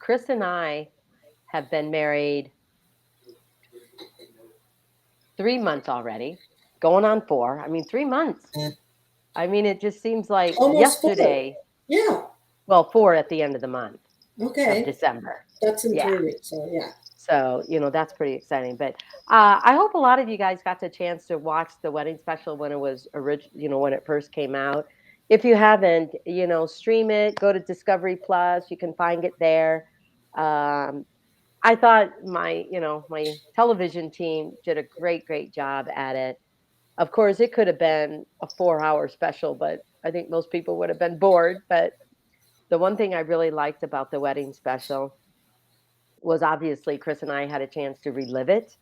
Chris and I have been married 3 months already, going on 4. I mean, 3 months. I mean, it just seems like Almost 4. yesterday. Yeah. Well, 4 at the end of the month of Okay. December. That's in Yeah. 3 weeks. So yeah. So, that's pretty exciting. But I hope a lot of you guys got the chance to watch the wedding special when it was when it first came out. If you haven't, stream it, go to Discovery Plus. You can find it there. Um, I thought my television team did a great, great job at it. Of course, it could have been a 4-hour special, but I think most people would have been bored. But the one thing I really liked about the wedding special was obviously Chris and I had a chance to relive it.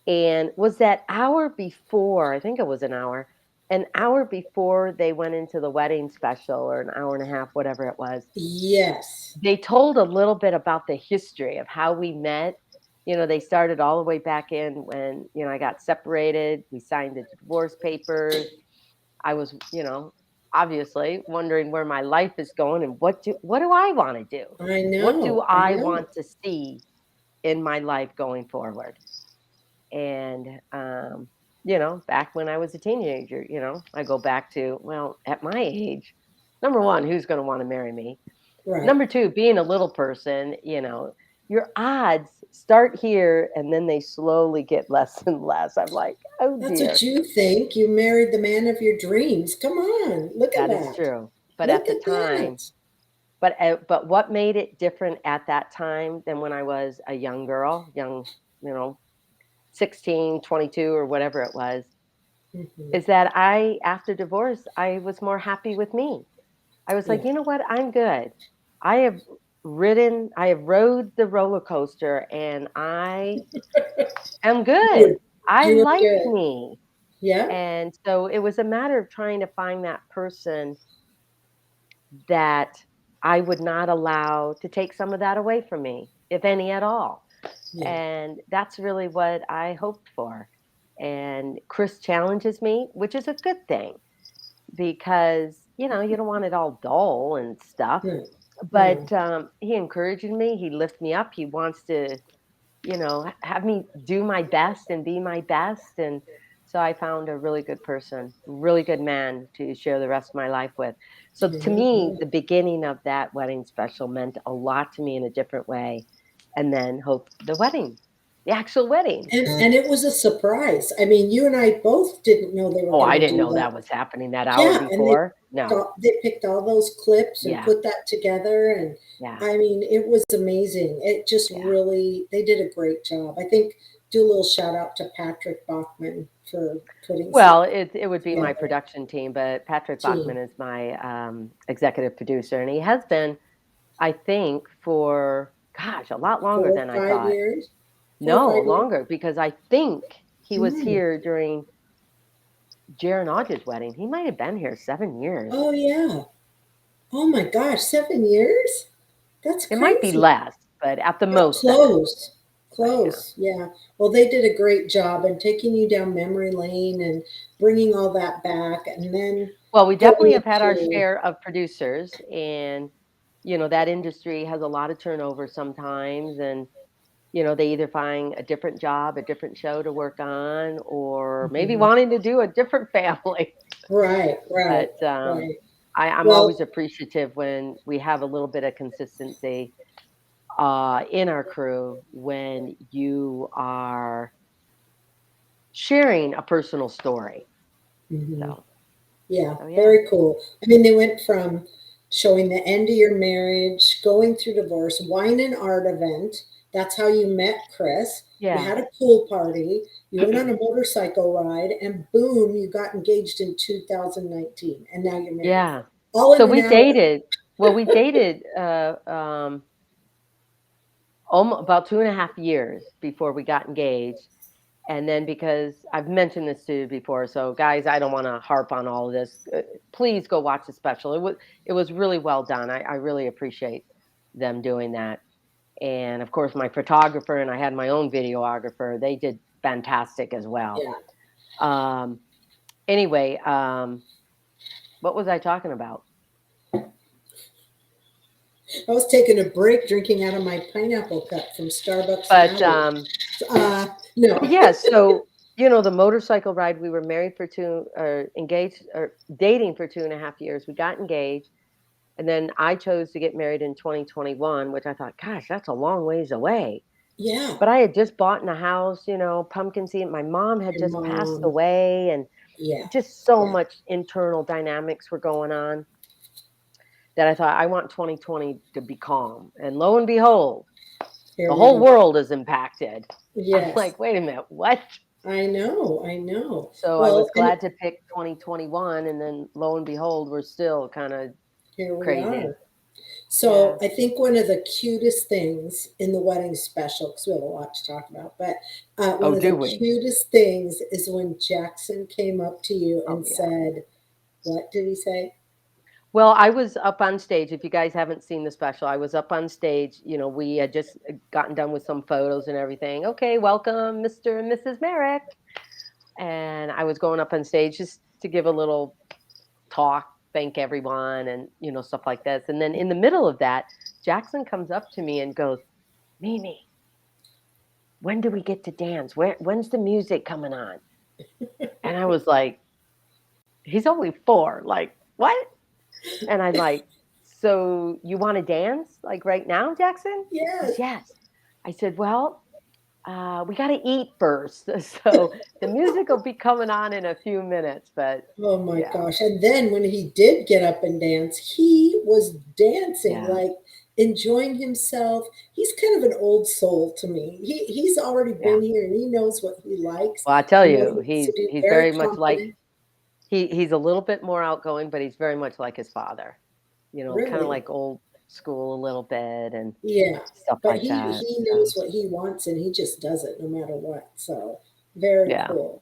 And was that hour before, I think it was an hour before they went into the wedding special, or an hour and a half, whatever it was. Yes. They told a little bit about the history of how we met. They started all the way back in when, I got separated. We signed the divorce papers. I was, obviously wondering where my life is going and what do I want to do? I What do know. I I know. want to see in my life going forward? And back when I was a teenager, I go back to, well, at my age, number one, who's going to want to marry me? Right. Number two, being a little person, your odds start here and then they slowly get less and less. I'm like, oh That's what dear. you think. You married the man of your dreams. Come on. Look at That is that. true. But at Look the at time, that. but what made it different at that time than when I was a young girl, you know, 16, 22, or whatever it was, Hmm. is that after divorce, I was more happy with me. I was like, Yeah. you know what? I'm good. I have I have rode the roller coaster and I am You good. were, I you were like good. me. Yeah. And so it was a matter of trying to find that person that I would not allow to take some of that away from me, if any at all. Yeah. And that's really what I hoped for. And Chris challenges me, which is a good thing because, you don't want it all dull and stuff. No. No. But he encourages me, he lifts me up, he wants to, have me do my best and be my best. And so I found a really good person, really good man to share the rest of my life with. So to me, Mhm. the beginning of that wedding special meant a lot to me in a different way. And then hope the actual wedding. And it was a surprise. I mean, you and I both didn't know they were Oh, going I to didn't do know that. that was happening that hour Yeah, and before. No. they picked all those clips and Yeah. put that together, and Yeah. I mean, it was amazing. It just Yeah. really they did a great job. I think do a little shout out to Patrick Bachman for putting some Well, it would be my together. production team, but Patrick Bachman Team is my executive producer, and he has been, I think, for gosh, a lot longer four, than I 5 thought. years, four or No, 5 years. longer, because I think he was Mm. here during Jaron Hodge's wedding. He might have been here 7 years. Oh yeah. Oh my gosh, 7 years? That's It might be crazy. less, but at the But most 7. close, But yeah. close, yeah. Well, they did a great job in taking you down memory lane and bringing all that back, and then Well, we going definitely have had our into share of producers, and that industry has a lot of turnover sometimes, and they either find a different job, a different show to work on, or maybe Mhm. wanting to do a different family. Right, right, But right. I'm always Well, appreciative when we have a little bit of consistency in our crew when you are sharing a personal story. mhm. So, Yeah, so yeah, very cool. I mean, they went from showing the end of your marriage, going through divorce, wine and art event. That's how you met Chris. You yeah, had a pool party. You went on a motorcycle ride, and boom, you got engaged in 2019, and now you're married. yeah. All So in an we hour. dated. Well, we dated about 2.5 years before we got engaged. And then, because I've mentioned this to you before, so guys, I don't want to harp on all of this. Please go watch the special. It was really well done. I really appreciate them doing that. And of course, my photographer, and I had my own videographer. They did fantastic as well. Yeah. Um, anyway, what was I talking about? I was taking a break drinking out of my pineapple cup from Starbucks But Valley. Uh, but no. yeah, so the motorcycle ride, we were married for two, or engaged, or dating for 2.5 years. We got engaged, and then I chose to get married in 2021, which I thought, gosh, that's a long ways away. Yeah. But I had just bought in a house, pumpkin seed. My mom had Your just passed mom. away, and Yeah. just so Yeah. much internal dynamics were going on that I thought I want 2020 to be calm. And lo and behold, Here the we whole are. world is impacted. I'm Yes. like, wait a minute, what? I know. I know. So I Well, was and glad to pick 2021, and then lo and behold, we're still kind of here we crazy. are. So Yeah. I think one of the cutest things in the wedding special, because we have a lot to talk about, but one Oh, of do the we? cutest things is when Jackson came up to you Oh, and yeah. said, what did he say? Well, I was up on stage. If you guys haven't seen the special, I was up on stage. We had just gotten done with some photos and everything. Okay, welcome, Mr. and Mrs. Merrick. And I was going up on stage just to give a little talk, thank everyone, and stuff like this. And then in the middle of that, Jackson comes up to me and goes, "Mimi, when do we get to dance? When's the music coming on?" And I was like, "He's only 4. Like, what?" And I'm like, "So you want to dance like right now, Jackson?" He Yes. goes, "Yes." I said, "Well, we got to eat first." So the music will be coming on in a few minutes, but Oh my yeah, gosh. And then when he did get up and dance, he was dancing, yeah, like enjoying himself. He's kind of an old soul to me. He's already yeah. been here and he knows what he likes Well, I tell and what he you, wants to he's do. he's Very very much like confident. he's a little bit more outgoing, but he's very much like his father. Kind of Really. like old school a little bit and Yeah. stuff But like he that. he So knows what he wants and he just does it no matter what. So very yeah. cool.